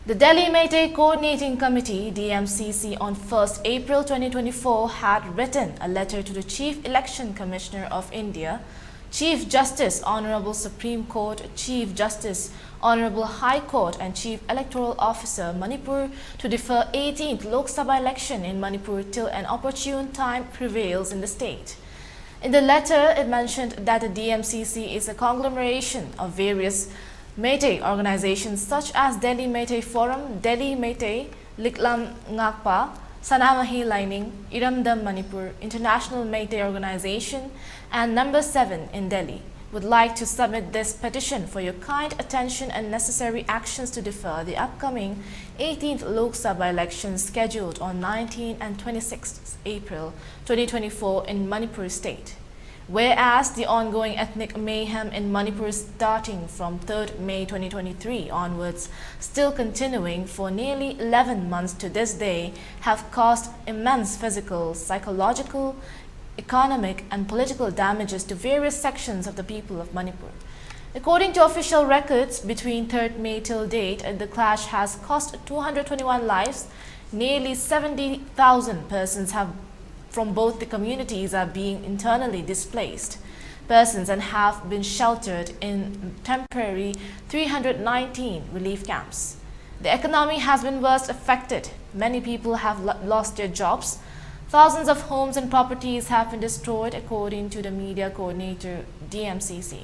The Delhi Meitei Coordinating Committee (DMCC) on 1st April 2024 had written a letter to the Chief Election Commissioner of India, Chief Justice Honorable Supreme Court, Chief Justice Honorable High Court and Chief Electoral Officer Manipur to defer 18th Lok Sabha election in Manipur till an opportune time prevails in the state. In the letter, it mentioned that the DMCC is a conglomeration of various Meitei organizations such as Delhi Meitei Forum, Delhi Meitei, Liklam Ngakpa, Sanamahi Lining, Iramdam Manipur, International Meitei Organization, and Number 7 in Delhi, would like to submit this petition for your kind attention and necessary actions to defer the upcoming 18th Lok Sabha elections scheduled on 19 and 26 April 2024 in Manipur state. Whereas the ongoing ethnic mayhem in Manipur starting from 3rd May 2023 onwards, still continuing for nearly 11 months to this day, have caused immense physical, psychological, economic and political damages to various sections of the people of Manipur. According to official records, between 3rd May till date, the clash has cost 221 lives, nearly 70,000 persons from both the communities are being internally displaced persons and have been sheltered in temporary 319 relief camps. The economy has been worst affected. Many people have lost their jobs. Thousands of homes and properties have been destroyed, according to the media coordinator DMCC.